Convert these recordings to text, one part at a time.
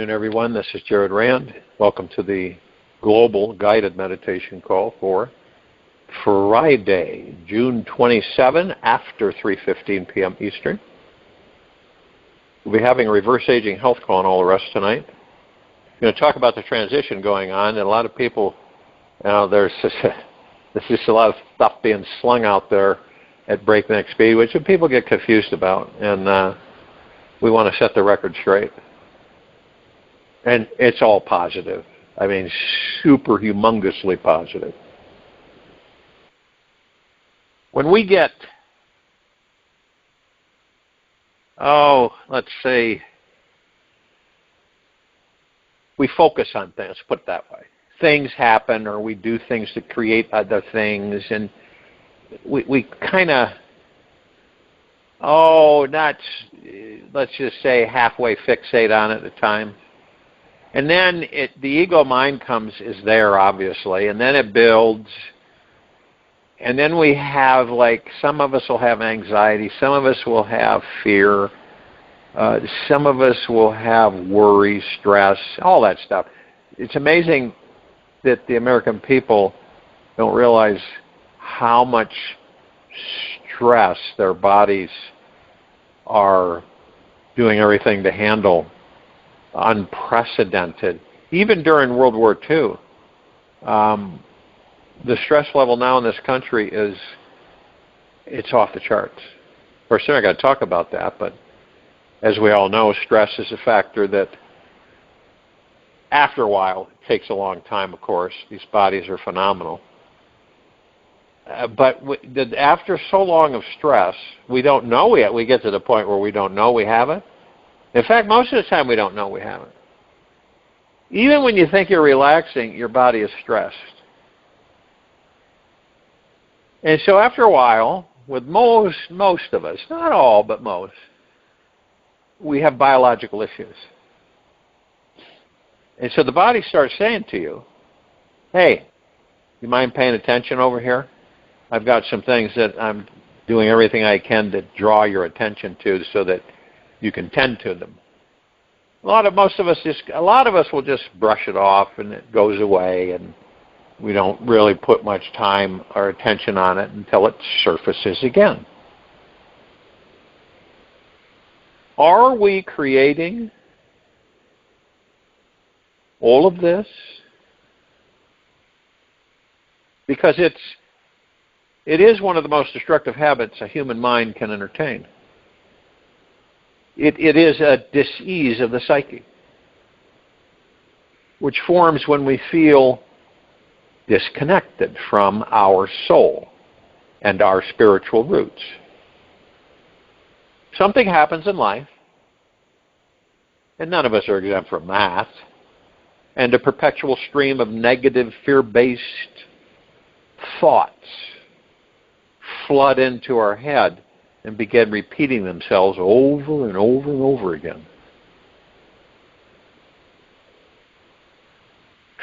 afternoon, everyone. This is Jared Rand. Welcome to the global guided meditation call for Friday, June 27, after 3:15 p.m. Eastern. We'll be having a reverse aging health call and all the rest tonight. We're going to talk about the transition going on, and a lot of people, there's just a lot of stuff being slung out there at breakneck speed, which people get confused about, and we want to set the record straight. And it's all positive. I mean, super humongously positive. When we get, let's say, we focus on things, put it that way. Things happen, or we do things to create other things, and we kind of, let's just say halfway fixate on it at a time. And then the ego mind is there, obviously, and then it builds. And then we have, some of us will have anxiety, some of us will have fear, some of us will have worry, stress, all that stuff. It's amazing that the American people don't realize how much stress their bodies are doing everything to handle. Unprecedented. Even during World War II, the stress level now in this country it's off the charts. Of course, I got to talk about that, but as we all know, stress is a factor that after a while, it takes a long time, of course. These bodies are phenomenal. But after so long of stress, we don't know yet. We get to the point where we don't know we have it. In fact, most of the time we don't know we have it. Even when you think you're relaxing, your body is stressed. And so after a while, with most of us, not all, but most, we have biological issues. And so the body starts saying to you, hey, you mind paying attention over here? I've got some things that I'm doing everything I can to draw your attention to so that you can tend to them. A lot of us will just brush it off and it goes away, and we don't really put much time or attention on it until it surfaces again. Are we creating all of this? Because it is one of the most destructive habits a human mind can entertain. It is a dis-ease of the psyche, which forms when we feel disconnected from our soul and our spiritual roots. Something happens in life, and none of us are exempt from that, and a perpetual stream of negative, fear-based thoughts flood into our head and begin repeating themselves over and over and over again.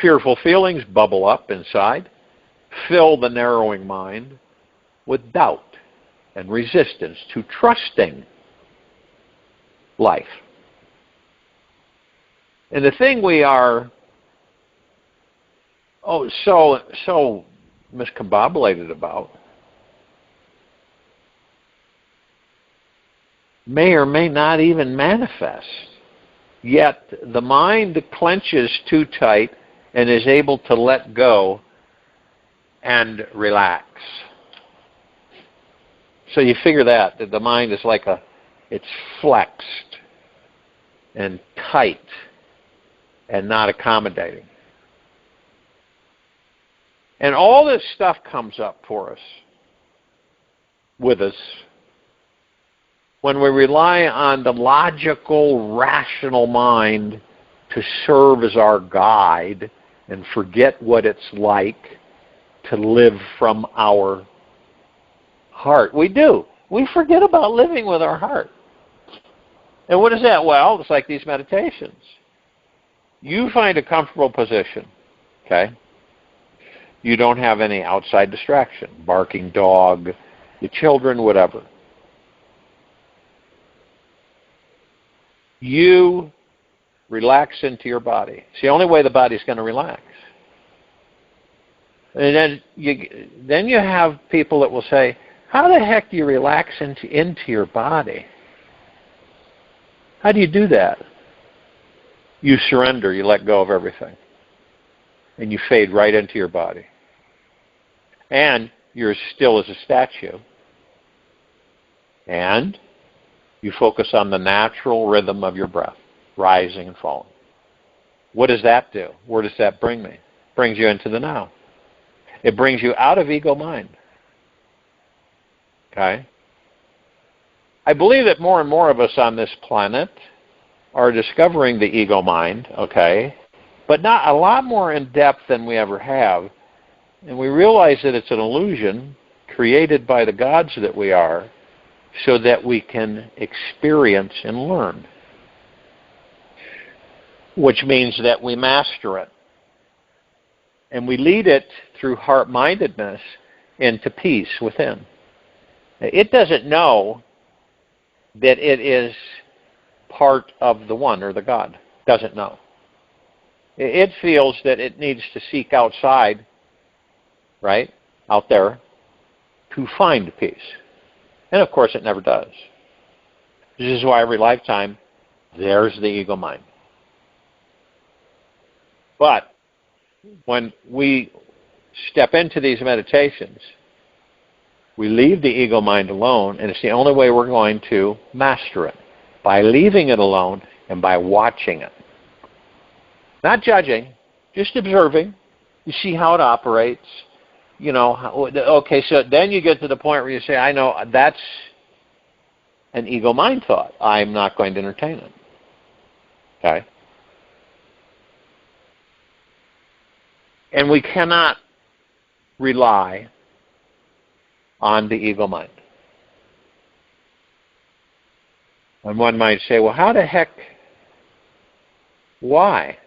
Fearful feelings bubble up inside, fill the narrowing mind with doubt and resistance to trusting life. And the thing we are so miscombobulated about may or may not even manifest. Yet the mind clenches too tight and is able to let go and relax. So you figure that the mind is it's flexed and tight and not accommodating. And all this stuff comes up for us, with us, when we rely on the logical, rational mind to serve as our guide and forget what it's like to live from our heart. We do. We forget about living with our heart. And what is that? Well, it's like these meditations. You find a comfortable position, okay? You don't have any outside distraction, barking dog, your children, whatever. You Relax into your body. It's the only way the body's going to relax. And then you have people that will say, how the heck do you relax into your body? How do you do that? You surrender. You let go of everything. And you fade right into your body. And you're as still as a statue. And you focus on the natural rhythm of your breath, rising and falling. What does that do? Where does that bring me? It brings you into the now. It brings you out of ego mind. Okay? I believe that more and more of us on this planet are discovering the ego mind, okay, but not a lot more in depth than we ever have. And we realize that it's an illusion created by the gods that we are so that we can experience and learn, which means that we master it. And we lead it through heart-mindedness into peace within. It doesn't know that it is part of the one or the God. Doesn't know. It feels that it needs to seek outside, right, out there, to find peace. And of course it never does. This is why every lifetime, there's the ego mind. But when we step into these meditations, we leave the ego mind alone, and it's the only way we're going to master it, by leaving it alone and by watching it. Not judging, just observing. You see how it operates. You know, okay, so then you get to the point where you say, I know that's an ego mind thought. I'm not going to entertain it. Okay? And we cannot rely on the ego mind. And one might say, well, how the heck, why?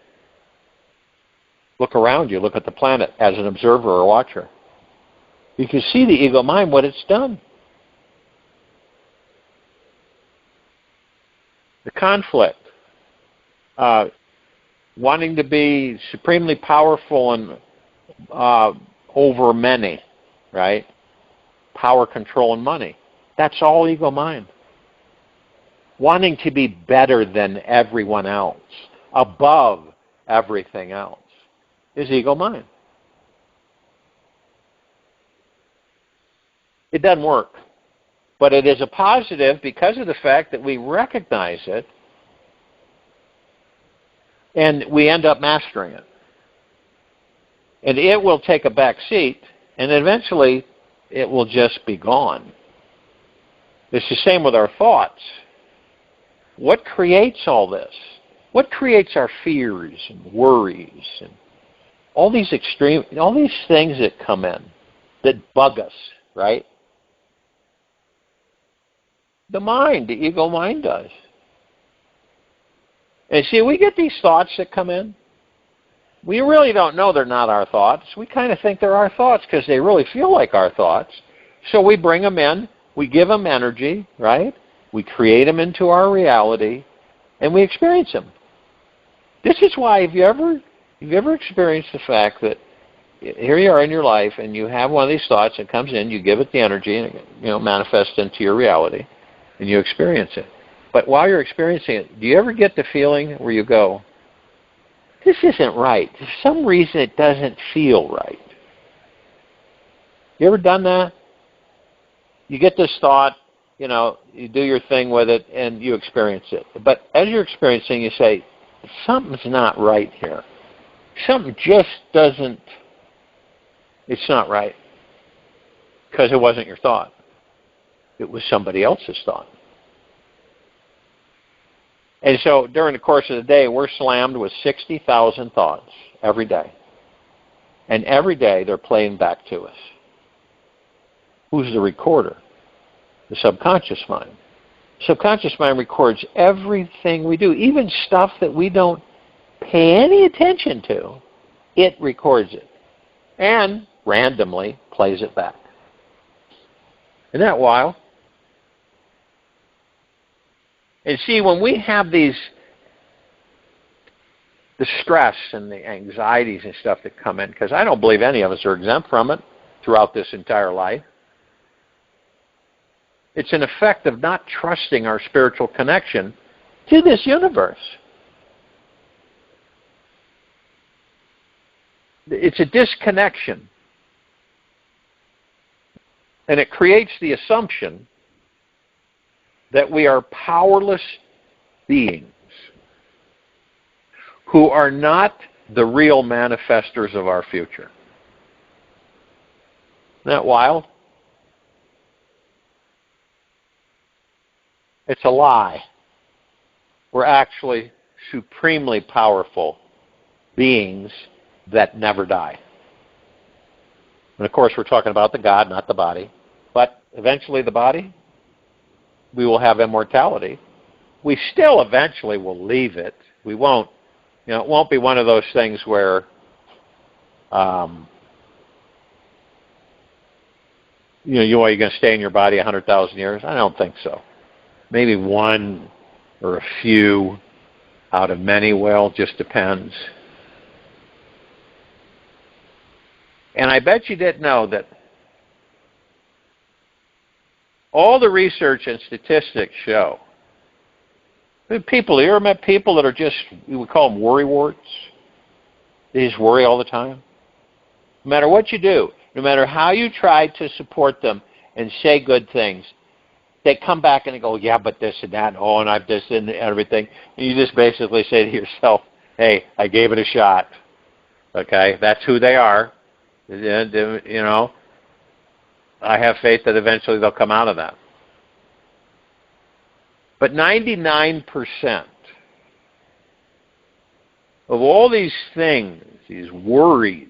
Look around you, look at the planet as an observer or watcher. You can see the ego mind, what it's done. The conflict, wanting to be supremely powerful and over many, right? Power, control, and money. That's all ego mind. Wanting to be better than everyone else, above everything else, is ego mind. It doesn't work. But it is a positive because of the fact that we recognize it and we end up mastering it. And it will take a back seat, and eventually it will just be gone. It's the same with our thoughts. What creates all this? What creates our fears and worries and all these things that come in that bug us, right? The mind, the ego mind does. And see, we get these thoughts that come in. We really don't know they're not our thoughts. We kind of think they're our thoughts because they really feel like our thoughts. So we bring them in, we give them energy, right? We create them into our reality, and we experience them. This is why, have you ever experienced the fact that here you are in your life, and you have one of these thoughts that comes in, you give it the energy, and it manifests into your reality, and you experience it. But while you're experiencing it, do you ever get the feeling where you go, this isn't right. For some reason it doesn't feel right. You ever done that? You get this thought, you do your thing with it, and you experience it. But as you're experiencing, you say, something's not right here. Something just doesn't, it's not right. Because it wasn't your thought. It was somebody else's thought. And so during the course of the day, we're slammed with 60,000 thoughts every day. And every day they're playing back to us. Who's the recorder? The subconscious mind. The subconscious mind records everything we do, even stuff that we don't pay any attention to. It records it and randomly plays it back. Isn't that wild? And see, when we have these the stress and the anxieties and stuff that come in, because I don't believe any of us are exempt from it throughout this entire life. It's an effect of not trusting our spiritual connection to this universe. It's a disconnection. And it creates the assumption that we are powerless beings who are not the real manifestors of our future. Isn't that wild? It's a lie. We're actually supremely powerful beings that never die. And of course, we're talking about the God, not the body. But eventually the body, we will have immortality. We still eventually will leave it. We won't, it won't be one of those things where you're going to stay in your body 100,000 years. I don't think so. Maybe one or a few out of many will, just depends. And I bet you didn't know that all the research and statistics show people, you ever met people that are just, we would call them worrywarts? They just worry all the time. No matter what you do, no matter how you try to support them and say good things, they come back and they go, yeah, but this and that, and I've this and everything. And you just basically say to yourself, hey, I gave it a shot. Okay, that's who they are. I have faith that eventually they'll come out of that. But 99% of all these things, these worries,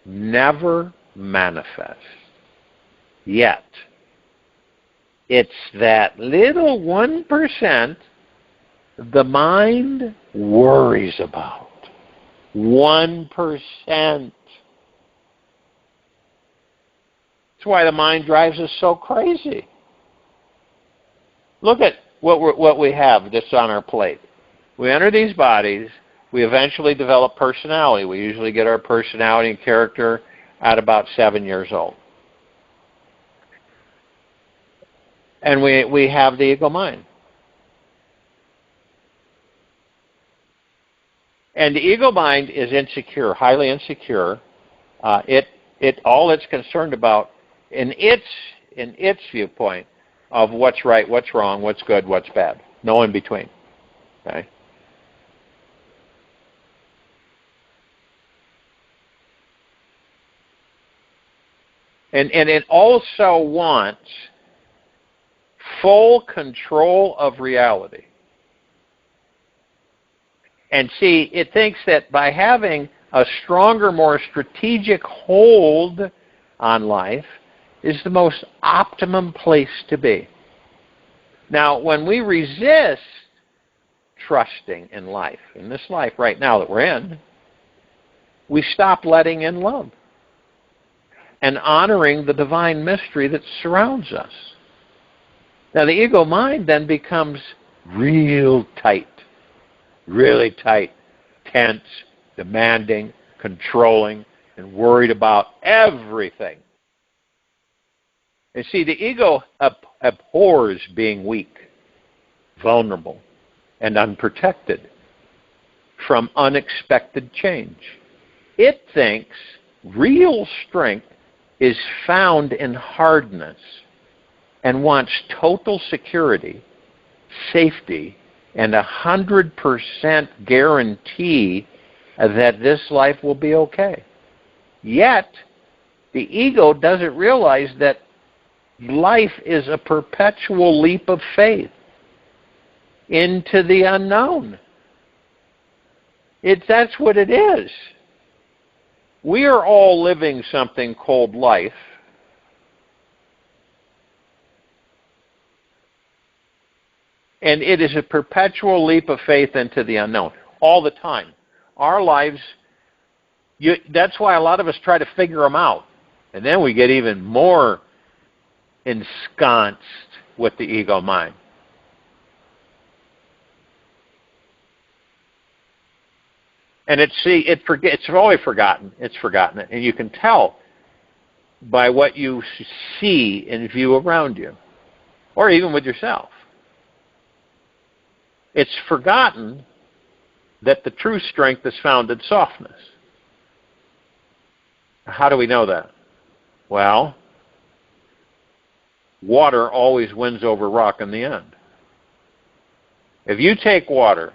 never manifest. Yet, it's that little 1% the mind worries about. 1%. That's why the mind drives us so crazy. Look at what we have just on our plate. We enter these bodies. We eventually develop personality. We usually get our personality and character at about 7 years old. And we have the ego mind. And the ego mind is insecure, highly insecure. All it's concerned about in its viewpoint of what's right, what's wrong, what's good, what's bad. No in between. Okay? And it also wants full control of reality. And see, it thinks that by having a stronger, more strategic hold on life is the most optimum place to be. Now, when we resist trusting in life, in this life right now that we're in, we stop letting in love and honoring the divine mystery that surrounds us. Now, the ego mind then becomes real tight, really tight, tense, demanding, controlling, and worried about everything. And see, the ego abhors being weak, vulnerable, and unprotected from unexpected change. It thinks real strength is found in hardness and wants total security, safety, and 100% guarantee that this life will be okay. Yet, the ego doesn't realize that life is a perpetual leap of faith into the unknown. That's what it is. We are all living something called life. And it is a perpetual leap of faith into the unknown, all the time. Our lives, that's why a lot of us try to figure them out. And then we get even more ensconced with the ego mind. And it's always forgotten. It's forgotten it. And you can tell by what you see and view around you, or even with yourself. It's forgotten that the true strength is found in softness. How do we know that? Well, water always wins over rock in the end. If you take water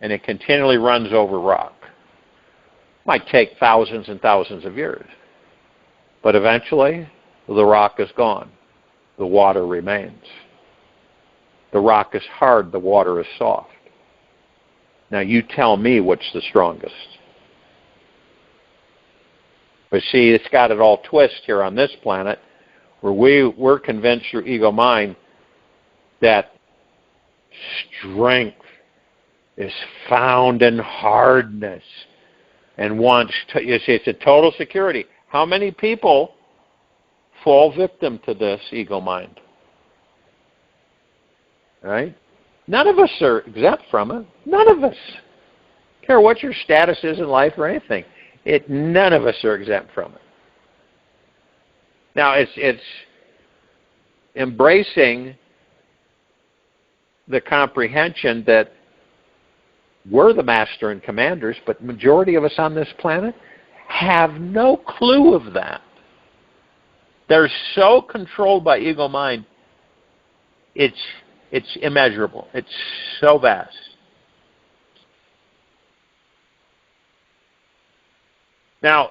and it continually runs over rock, it might take thousands and thousands of years. But eventually, the rock is gone. The water remains. The rock is hard, the water is soft. Now you tell me which is the strongest. But see, it's got it all twist here on this planet, where we're convinced through ego mind that strength is found in hardness and wants to, you see, it's a total security. How many people fall victim to this ego mind? Right? None of us are exempt from it. None of us. Care what your status is in life or anything. None of us are exempt from it. Now, it's embracing the comprehension that we're the master and commanders, but the majority of us on this planet have no clue of that. They're so controlled by ego mind, it's immeasurable. It's so vast. Now,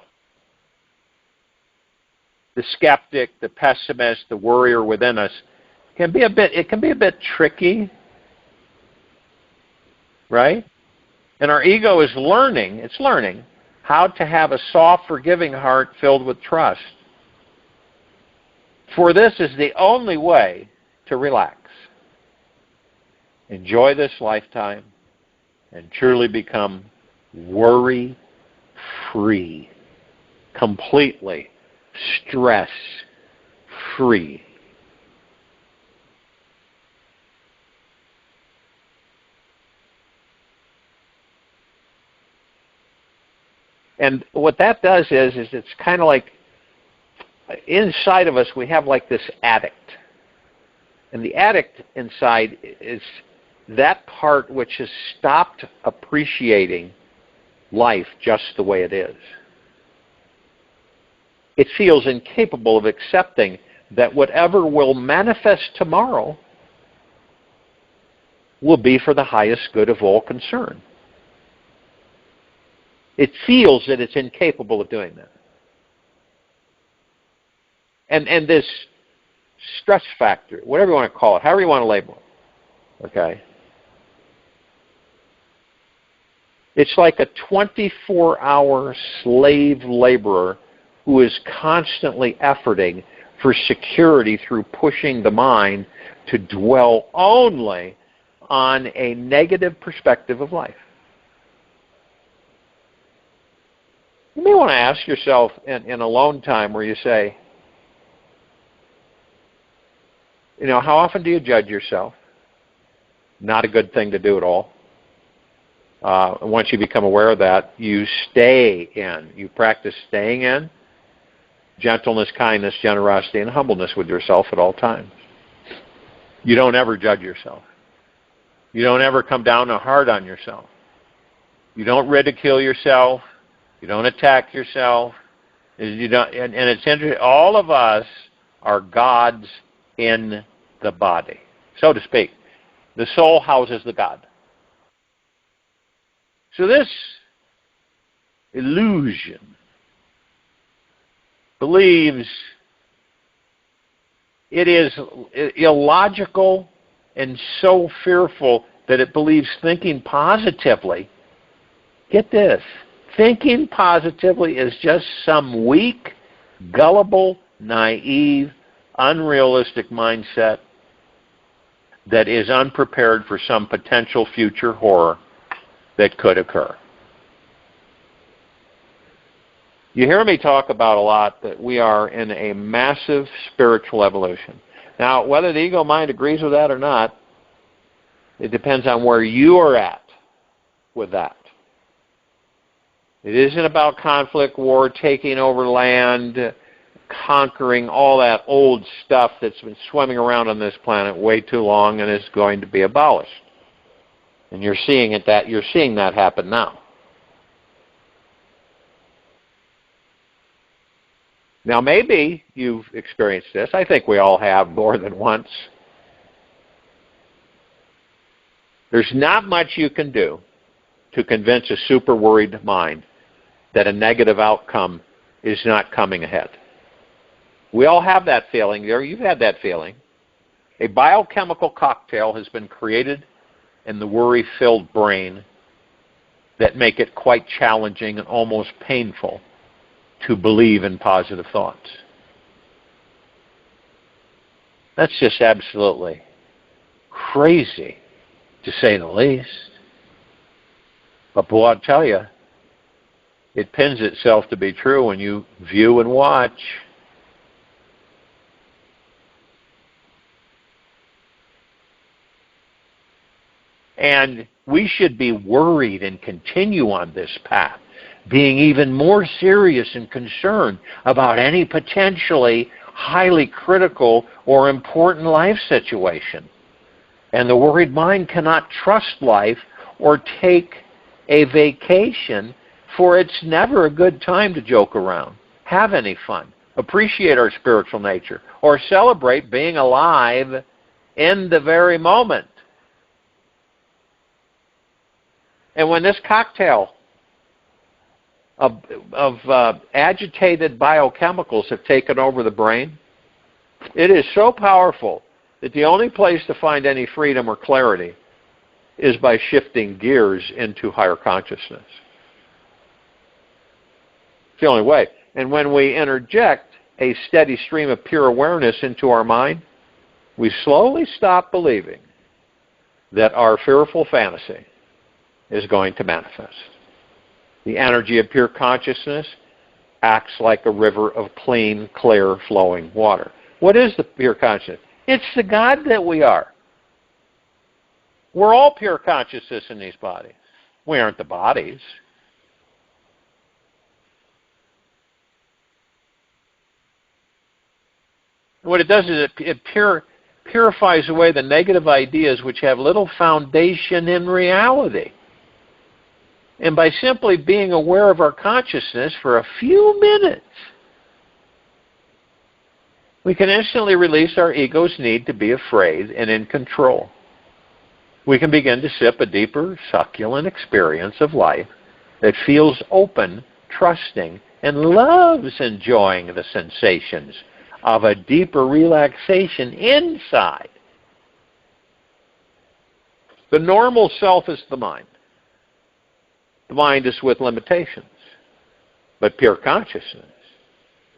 the skeptic, the pessimist, the worrier within us can be a bit tricky, right? And our ego is learning how to have a soft, forgiving heart filled with trust. For this is the only way to relax, enjoy this lifetime, and truly become worry-free, completely stress-free. And what that does is it's kind of like inside of us we have like this addict. And the addict inside is that part which has stopped appreciating life just the way it is. It feels incapable of accepting that whatever will manifest tomorrow will be for the highest good of all concerned. It feels that it's incapable of doing that. And this stress factor, whatever you want to call it, however you want to label it, okay? It's like a 24-hour slave laborer who is constantly efforting for security through pushing the mind to dwell only on a negative perspective of life. You may want to ask yourself in alone time where you say, you know, how often do you judge yourself? Not a good thing to do at all. Once you become aware of that, you stay in. You practice staying in gentleness, kindness, generosity, and humbleness with yourself at all times. You don't ever judge yourself. You don't ever come down hard on yourself. You don't ridicule yourself. You don't attack yourself. You don't, and it's interesting. All of us are gods in the body, so to speak. The soul houses the God. So this illusion believes it is illogical and so fearful that it believes thinking positively. Get this. Thinking positively is just some weak, gullible, naive, unrealistic mindset that is unprepared for some potential future horror that could occur. You hear me talk about a lot that we are in a massive spiritual evolution. Now, whether the ego mind agrees with that or not, it depends on where you are at with that. It isn't about conflict, war, taking over land, conquering all that old stuff that's been swimming around on this planet way too long and is going to be abolished. And you're seeing that happen now. Now, maybe you've experienced this. I think we all have more than once. There's not much you can do to convince a super worried mind that a negative outcome is not coming ahead. We all have that feeling. You've had that feeling. A biochemical cocktail has been created in the worry-filled brain that make it quite challenging and almost painful to believe in positive thoughts. That's just absolutely crazy, to say the least. But boy, I'll tell you, it pins itself to be true when you view and watch. And we should be worried and continue on this path, being even more serious and concerned about any potentially highly critical or important life situation. And the worried mind cannot trust life or take a vacation, for it's never a good time to joke around, have any fun, appreciate our spiritual nature, or celebrate being alive in the very moment. And when this cocktail of agitated biochemicals have taken over the brain, it is so powerful that the only place to find any freedom or clarity is by shifting gears into higher consciousness. It's the only way. And when we interject a steady stream of pure awareness into our mind, we slowly stop believing that our fearful fantasy is going to manifest. The energy of pure consciousness acts like a river of clean, clear, flowing water. What is the pure consciousness? It's the God that we are. We're all pure consciousness in these bodies. We aren't the bodies. What it does is it purifies away the negative ideas which have little foundation in reality. And by simply being aware of our consciousness for a few minutes, we can instantly release our ego's need to be afraid and in control. We can begin to sip a deeper, succulent experience of life that feels open, trusting, and loves enjoying the sensations of a deeper relaxation inside. The normal self is the mind. The mind is with limitations. But pure consciousness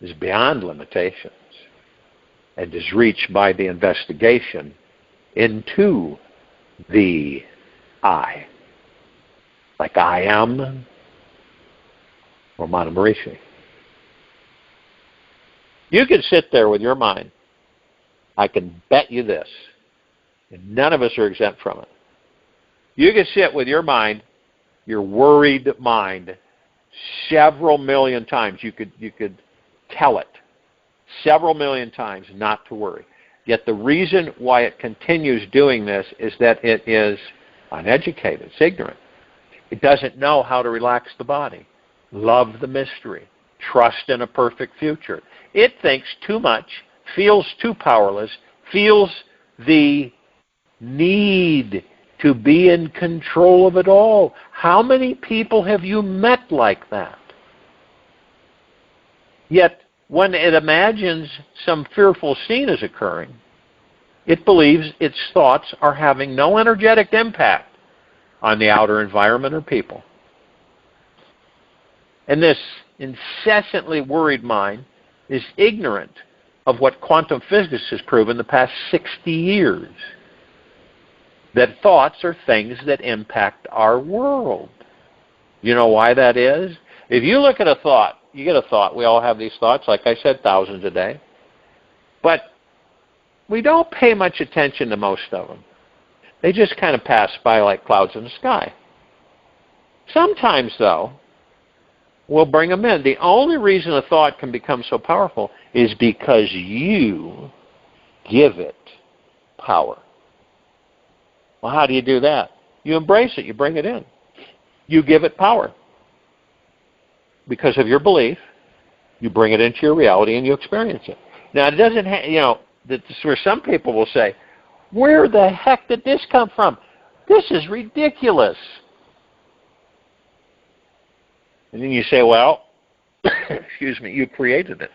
is beyond limitations and is reached by the investigation into the I. Like I am or Mana Maharishi. You can sit there with your mind. I can bet you this. And none of us are exempt from it. You can sit with your mind, your worried mind, several million times. You could tell it several million times not to worry. Yet the reason why it continues doing this is that it is uneducated. It's ignorant. It doesn't know how to relax the body, love the mystery, trust in a perfect future. It thinks too much, feels too powerless, feels the need to be in control of it all. How many people have you met like that? Yet, when it imagines some fearful scene is occurring, it believes its thoughts are having no energetic impact on the outer environment or people. And this incessantly worried mind is ignorant of what quantum physics has proven the past 60 years. That thoughts are things that impact our world. You know why that is? If you look at a thought, you get a thought. We all have these thoughts, like I said, thousands a day. But we don't pay much attention to most of them. They just kind of pass by like clouds in the sky. Sometimes, though, will bring them in. The only reason a thought can become so powerful is because you give it power. Well, how do you do that? You embrace it. You bring it in. You give it power. Because of your belief, you bring it into your reality and you experience it. Now, it doesn't that's where some people will say, where the heck did this come from? This is ridiculous. And then you say, well, excuse me, you created it.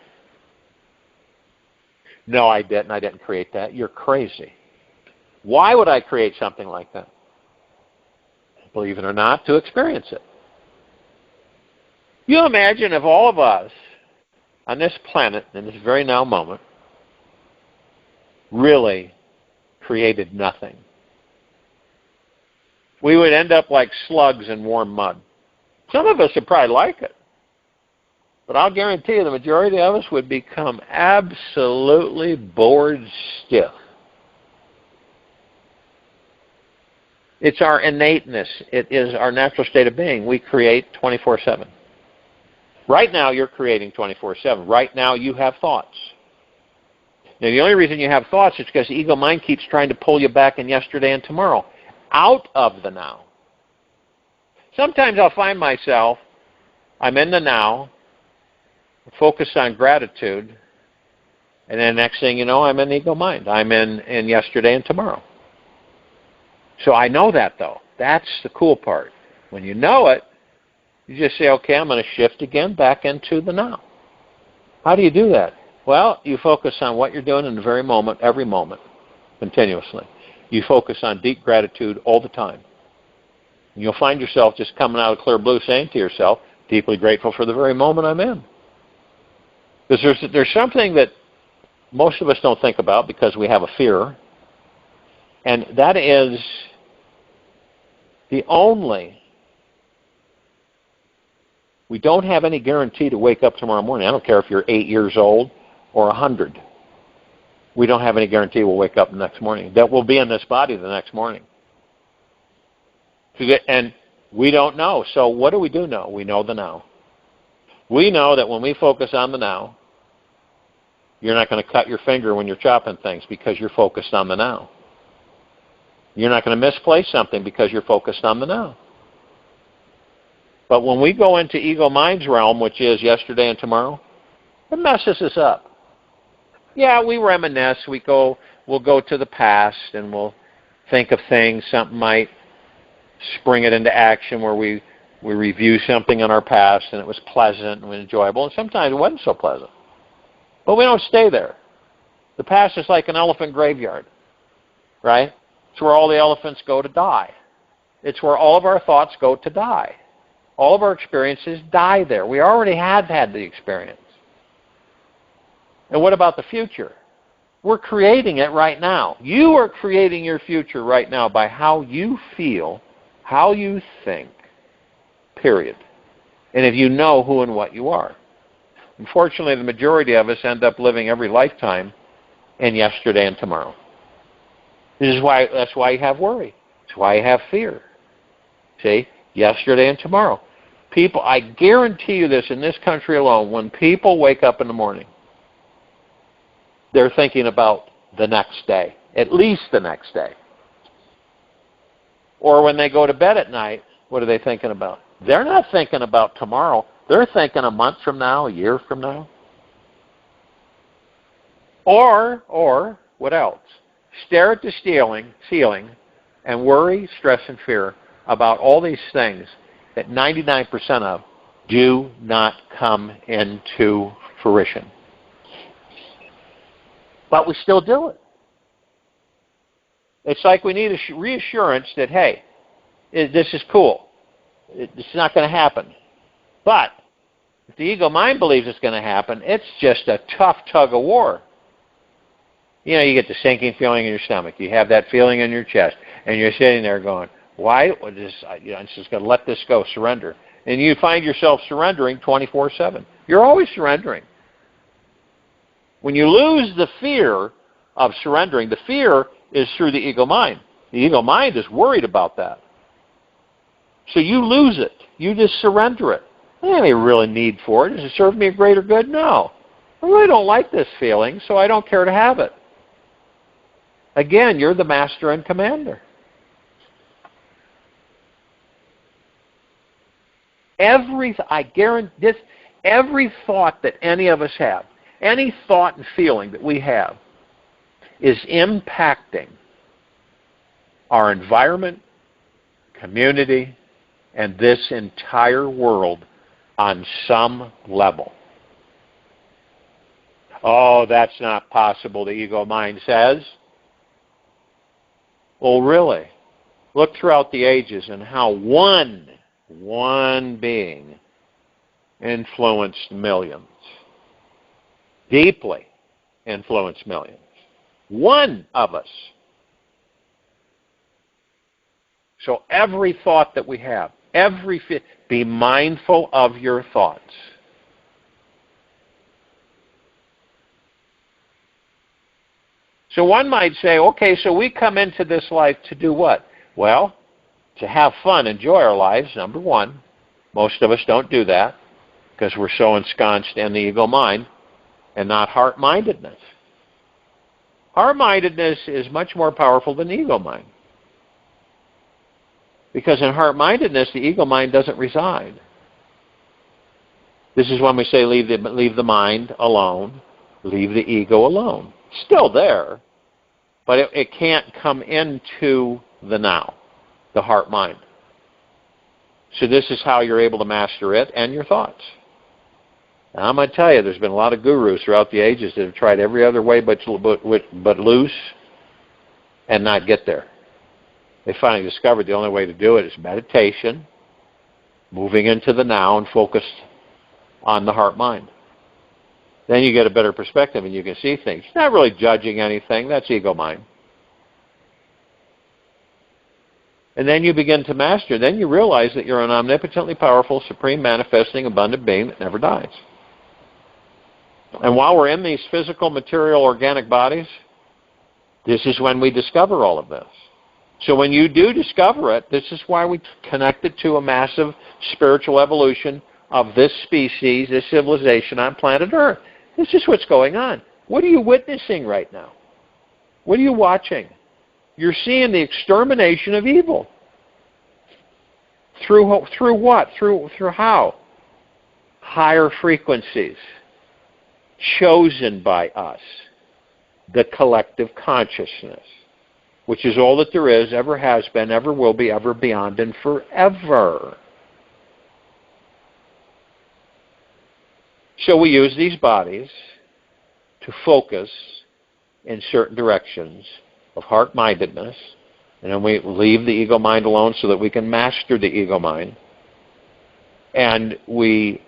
No, I didn't. I didn't create that. You're crazy. Why would I create something like that? Believe it or not, to experience it. You imagine if all of us on this planet, in this very now moment, really created nothing. We would end up like slugs in warm mud. Some of us would probably like it. But I'll guarantee you the majority of us would become absolutely bored stiff. It's our innateness. It is our natural state of being. We create 24/7. Right now, you're creating 24/7. Right now, you have thoughts. Now, the only reason you have thoughts is because the ego mind keeps trying to pull you back in yesterday and tomorrow, out of the now. Sometimes I'll find myself, I'm in the now, focused on gratitude, and then next thing you know, I'm in the ego mind. I'm in yesterday and tomorrow. So I know that, though. That's the cool part. When you know it, you just say, okay, I'm going to shift again back into the now. How do you do that? Well, you focus on what you're doing in the very moment, every moment, continuously. You focus on deep gratitude all the time. And you'll find yourself just coming out of clear blue saying to yourself, deeply grateful for the very moment I'm in. Because there's something that most of us don't think about because we have a fear, and that is we don't have any guarantee to wake up tomorrow morning. I don't care if you're 8 years old or 100. We don't have any guarantee we'll wake up the next morning, that we'll be in this body the next morning. And we don't know. So what do we do know? We know the now. We know that when we focus on the now, you're not going to cut your finger when you're chopping things because you're focused on the now. You're not going to misplace something because you're focused on the now. But when we go into ego mind's realm, which is yesterday and tomorrow, it messes us up. Yeah, we reminisce. We'll go to the past and we'll think of things. Something might spring it into action where we review something in our past and it was pleasant and enjoyable. And sometimes it wasn't so pleasant. But we don't stay there. The past is like an elephant graveyard, right? It's where all the elephants go to die. It's where all of our thoughts go to die. All of our experiences die there. We already have had the experience. And what about the future? We're creating it right now. You are creating your future right now by how you feel, how you think, period. And if you know who and what you are. Unfortunately, the majority of us end up living every lifetime in yesterday and tomorrow. That's why you have worry. That's why you have fear. See? Yesterday and tomorrow. People, I guarantee you this, in this country alone, when people wake up in the morning, they're thinking about the next day, at least the next day. Or when they go to bed at night, what are they thinking about? They're not thinking about tomorrow. They're thinking a month from now, a year from now. Or what else? Stare at the ceiling and worry, stress, and fear about all these things that 99% of do not come into fruition. But we still do it. It's like we need a reassurance that, hey, this is cool. It's not going to happen. But if the ego mind believes it's going to happen, it's just a tough tug of war. You know, you get the sinking feeling in your stomach. You have that feeling in your chest. And you're sitting there going, why? I'm just going to let this go, surrender. And you find yourself surrendering 24/7. You're always surrendering. When you lose the fear of surrendering, the fear is through the ego mind. The ego mind is worried about that. So you lose it. You just surrender it. I don't have any really need for it. Does it serve me a greater good? No. I really don't like this feeling, so I don't care to have it. Again, you're the master and commander. I guarantee this, every thought that any of us have, any thought and feeling that we have, is impacting our environment, community, and this entire world on some level. Oh, that's not possible, the ego mind says. Well, really? Look throughout the ages and how one being influenced millions. Deeply influenced millions. One of us. So every thought that we have, be mindful of your thoughts. So one might say, okay, so we come into this life to do what? Well, to have fun, enjoy our lives, number one. Most of us don't do that because we're so ensconced in the ego mind and not heart-mindedness. Heart-mindedness is much more powerful than the ego mind. Because in heart-mindedness, the ego mind doesn't reside. This is when we say leave the mind alone, leave the ego alone. Still there, but it can't come into the now, the heart-mind. So this is how you're able to master it and your thoughts. Now, I'm going to tell you, there's been a lot of gurus throughout the ages that have tried every other way but loose and not get there. They finally discovered the only way to do it is meditation, moving into the now and focused on the heart-mind. Then you get a better perspective and you can see things. You're not really judging anything. That's ego mind. And then you begin to master. Then you realize that you're an omnipotently powerful, supreme, manifesting, abundant being that never dies. And while we're in these physical, material, organic bodies, this is when we discover all of this. So when you do discover it, this is why we connect it to a massive spiritual evolution of this species, this civilization on planet Earth. This is what's going on. What are you witnessing right now? What are you watching? You're seeing the extermination of evil. Through what? Through how? Higher frequencies. Chosen by us. The collective consciousness. Which is all that there is, ever has been, ever will be, ever beyond, and forever. So we use these bodies to focus in certain directions of heart-mindedness, and then we leave the ego mind alone so that we can master the ego mind. And we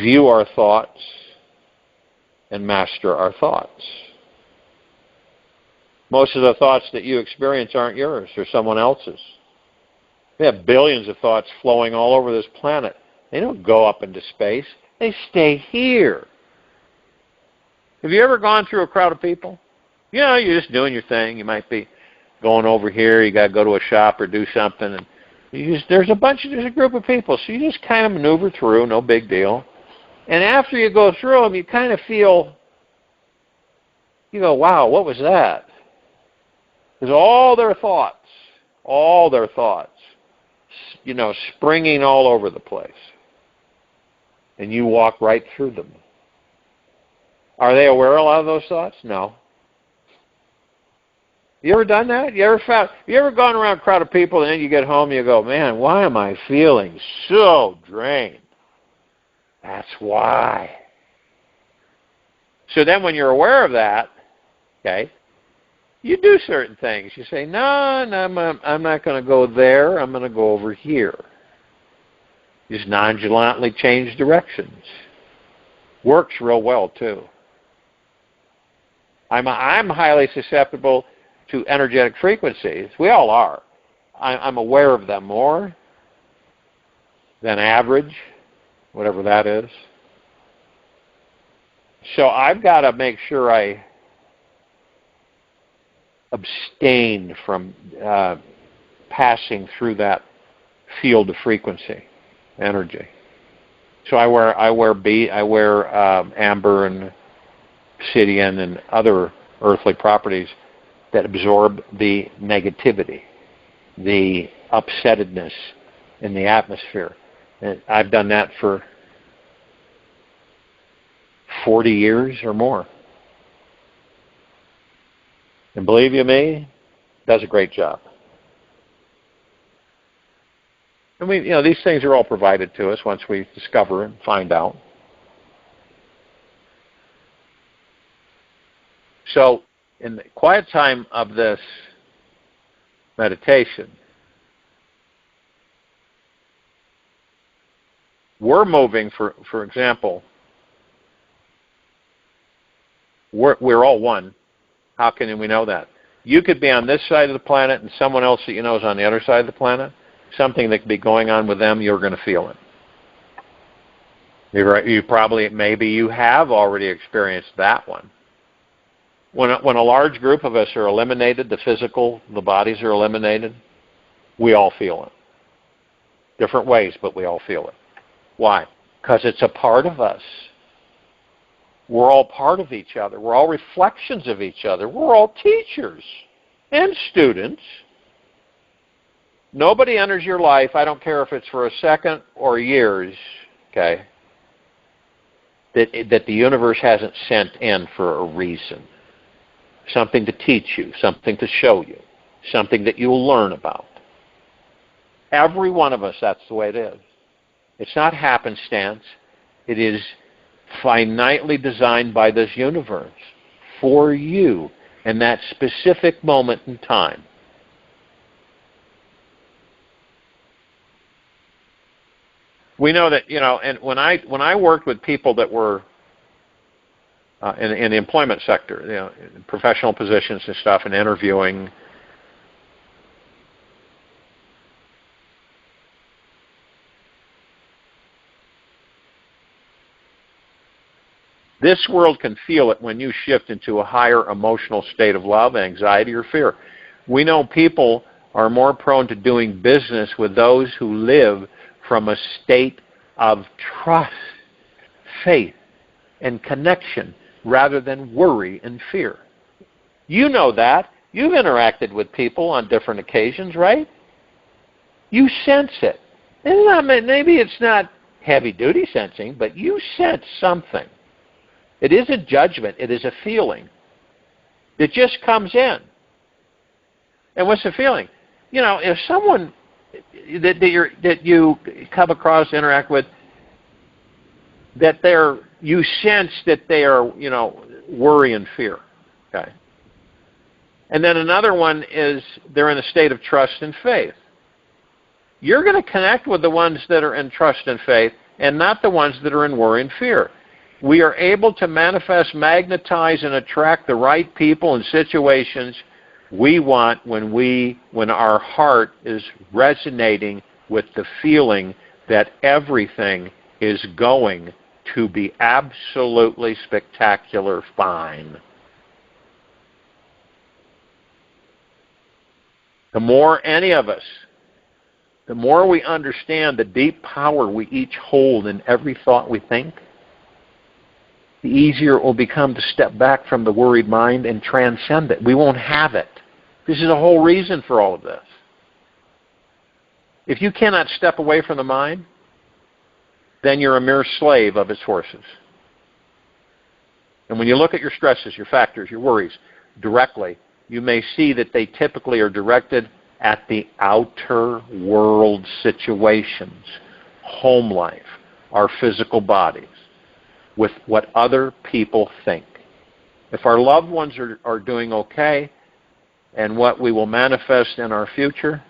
view our thoughts and master our thoughts. Most of the thoughts that you experience aren't yours, they're someone else's. We have billions of thoughts flowing all over this planet. They don't go up into space. They stay here. Have you ever gone through a crowd of people? You know, you're just doing your thing. You might be going over here. You got to go to a shop or do something. And there's a group of people. So you just kind of maneuver through, no big deal. And after you go through them, you kind of feel, you go, wow, what was that? Because all their thoughts, springing all over the place. And you walk right through them. Are they aware of a lot of those thoughts? No. You ever done that? You ever gone around a crowd of people and then you get home and you go, man, why am I feeling so drained? That's why. So then when you're aware of that, okay, you do certain things. You say, no, I'm not going to go there. I'm going to go over here. Just nonchalantly change directions. Works real well, too. I'm highly susceptible to energetic frequencies. We all are. I'm aware of them more than average, whatever that is. So I've got to make sure I abstain from passing through that field of frequency. energy. So I wear amber and obsidian and other earthly properties that absorb the negativity, the upsettedness in the atmosphere. And I've done that for 40 years or more. And believe you me, it does a great job. And these things are all provided to us once we discover and find out. So, in the quiet time of this meditation, we're moving, for example, we're all one. How can we know that? You could be on this side of the planet and someone else that you know is on the other side of the planet. Something that could be going on with them, you're going to feel it. You probably, maybe you have already experienced that one. When a large group of us are eliminated, the bodies are eliminated, we all feel it. Different ways, but we all feel it. Why? Because it's a part of us. We're all part of each other. We're all reflections of each other. We're all teachers and students. Nobody enters your life, I don't care if it's for a second or years, okay, that the universe hasn't sent in for a reason. Something to teach you, something to show you, something that you'll learn about. Every one of us, that's the way it is. It's not happenstance. It is finitely designed by this universe for you in that specific moment in time. We know that, and when I worked with people that were in the employment sector, in professional positions and stuff, and interviewing, this world can feel it when you shift into a higher emotional state of love, anxiety, or fear. We know people are more prone to doing business with those who live from a state of trust, faith, and connection rather than worry and fear. You know that. You've interacted with people on different occasions, right? You sense it. Maybe it's not heavy-duty sensing, but you sense something. It is a judgment. It is a feeling. It just comes in. And what's the feeling? If someone that you come across, interact with, you sense that they are, worry and fear. Okay. And then another one is they're in a state of trust and faith. You're going to connect with the ones that are in trust and faith and not the ones that are in worry and fear. We are able to manifest, magnetize, and attract the right people and situations we want when our heart is resonating with the feeling that everything is going to be absolutely spectacular fine. The more any of us, the more we understand the deep power we each hold in every thought we think, the easier it will become to step back from the worried mind and transcend it. We won't have it. This is the whole reason for all of this. If you cannot step away from the mind, then you're a mere slave of its forces. And when you look at your stresses, your factors, your worries directly, you may see that they typically are directed at the outer world situations, home life, our physical bodies, with what other people think. If our loved ones are doing okay, and what we will manifest in our future,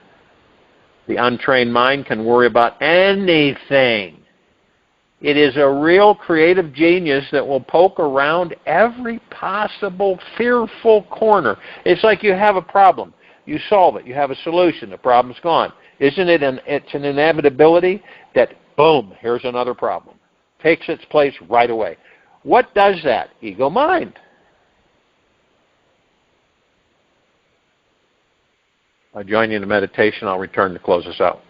the untrained mind can worry about anything. It is a real creative genius that will poke around every possible fearful corner. It's like you have a problem. You solve it. You have a solution. The problem's gone. Isn't it it's an inevitability that, boom, here's another problem. Takes its place right away. What does that? Ego mind. I'll join you in the meditation. I'll return to close us out.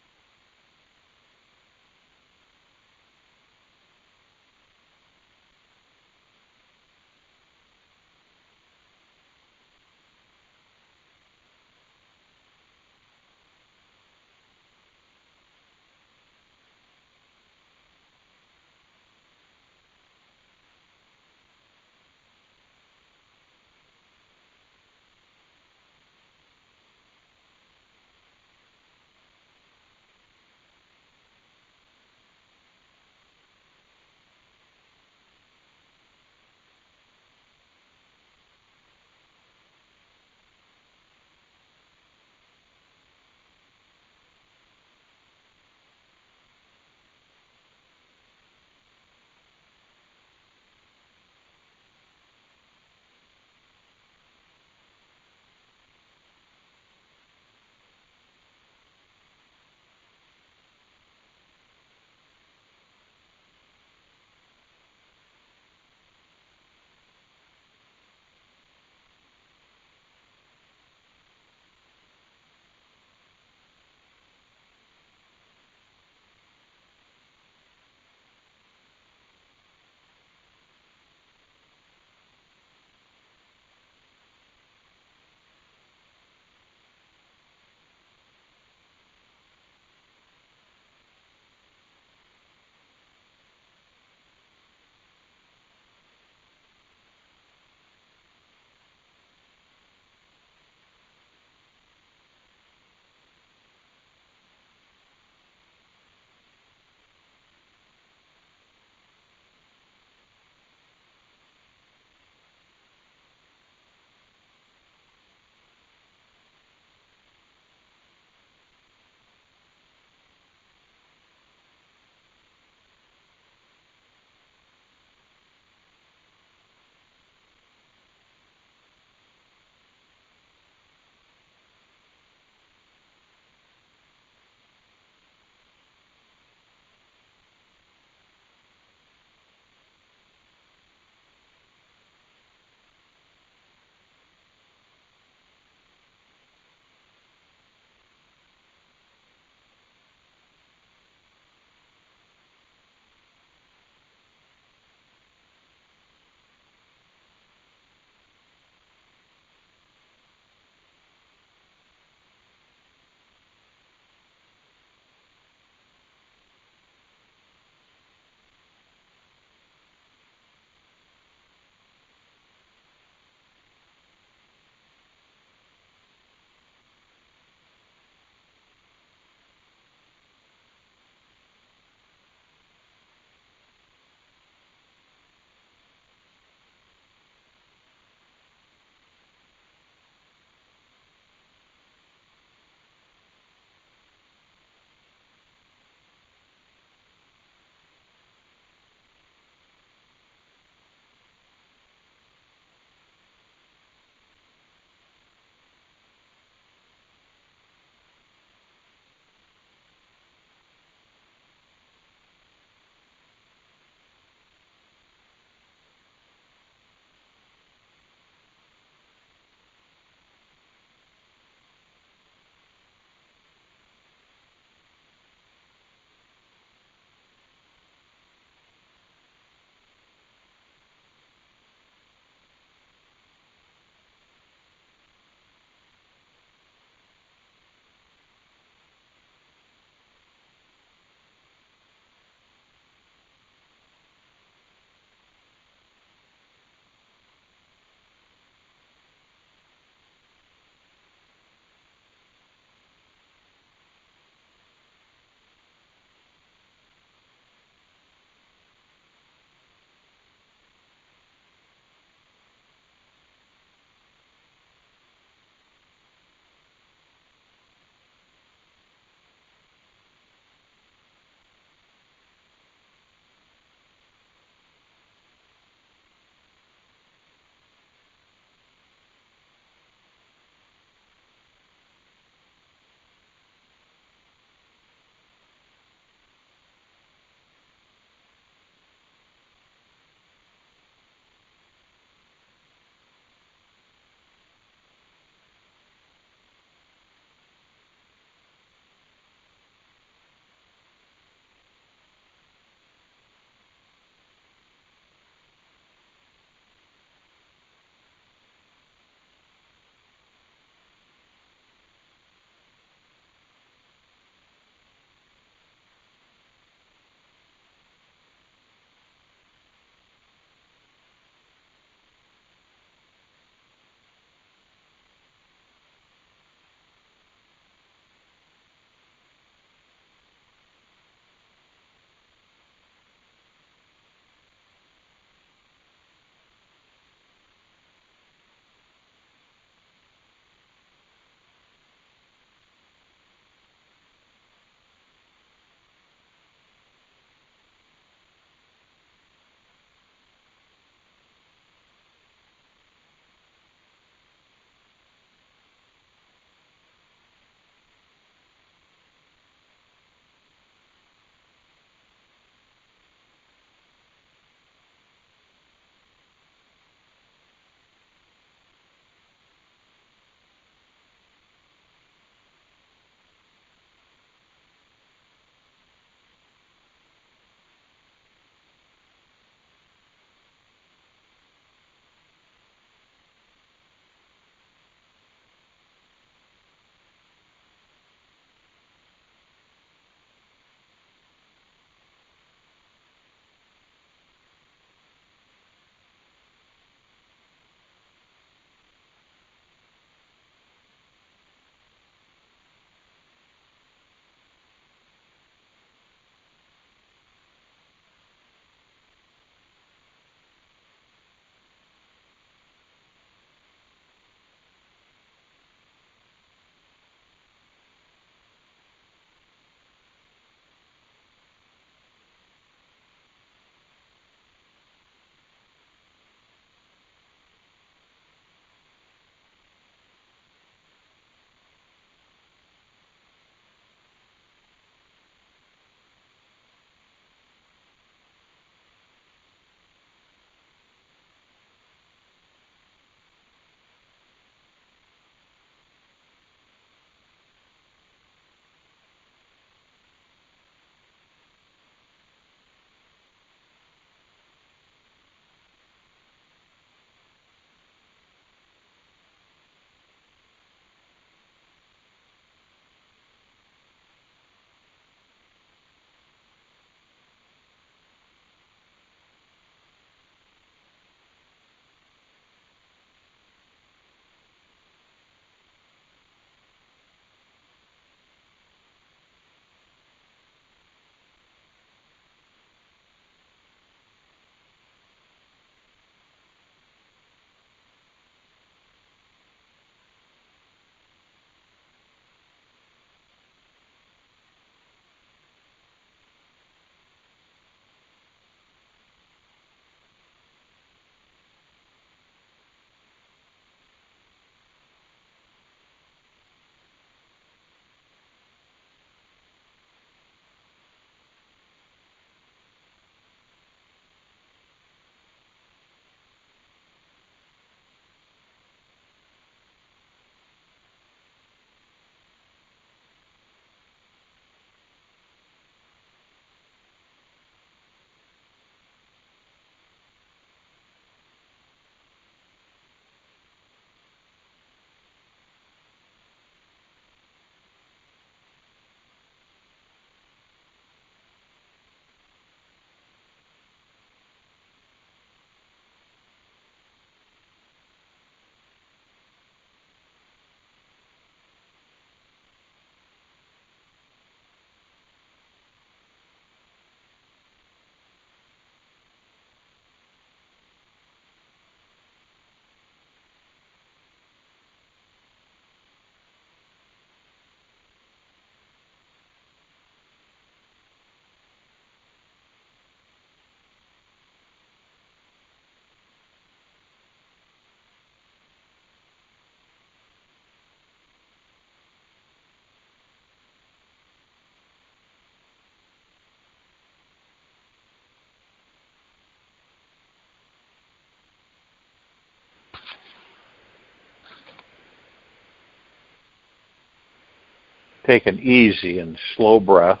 Take an easy and slow breath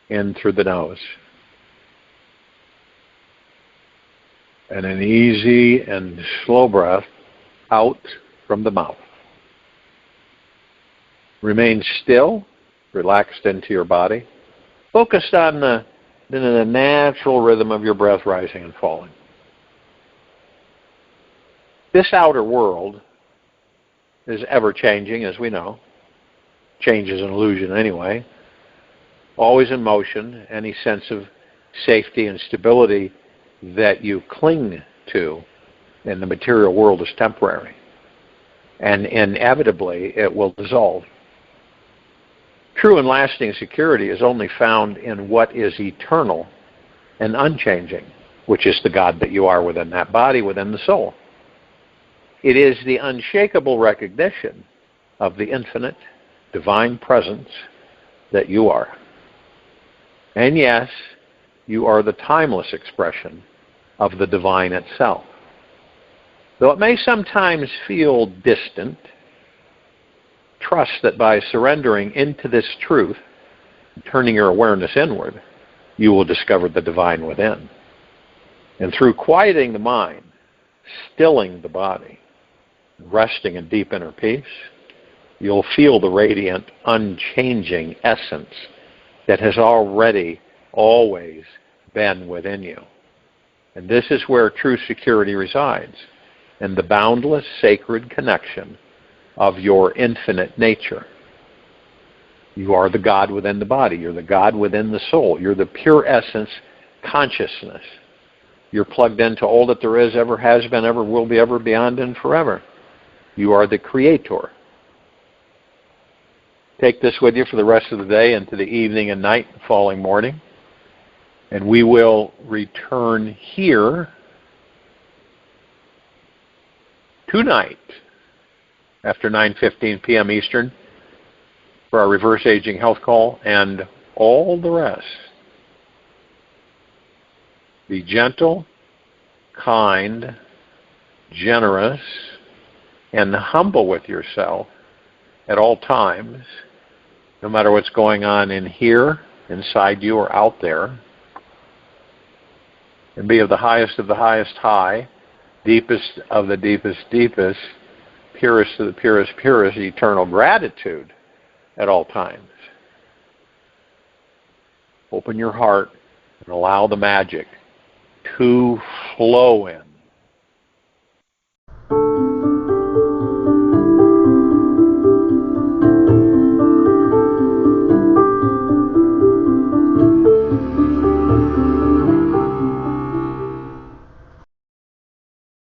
in through the nose. And an easy and slow breath out from the mouth. Remain still, relaxed into your body, focused on the natural rhythm of your breath rising and falling. This outer world is ever-changing, as we know. Change is an illusion anyway. Always in motion. Any sense of safety and stability that you cling to in the material world is temporary. And inevitably, it will dissolve. True and lasting security is only found in what is eternal and unchanging, which is the God that you are within that body, within the soul. It is the unshakable recognition of the infinite, divine presence that you are. And yes, you are the timeless expression of the divine itself. Though it may sometimes feel distant, trust that by surrendering into this truth, turning your awareness inward, you will discover the divine within. And through quieting the mind, stilling the body, resting in deep inner peace, you'll feel the radiant, unchanging essence that has already, always been within you. And this is where true security resides, in the boundless, sacred connection of your infinite nature. You are the God within the body. You're the God within the soul. You're the pure essence consciousness. You're plugged into all that there is, ever has been, ever will be, ever beyond, and forever. You are the creator. Take this with you for the rest of the day into the evening and night, falling morning. And we will return here tonight after 9:15 p.m. Eastern for our reverse aging health call and all the rest. Be gentle, kind, generous, and humble with yourself at all times, no matter what's going on in here, inside you, or out there. And be of the highest high, deepest of the deepest, purest of the purest, eternal gratitude at all times. Open your heart and allow the magic to flow in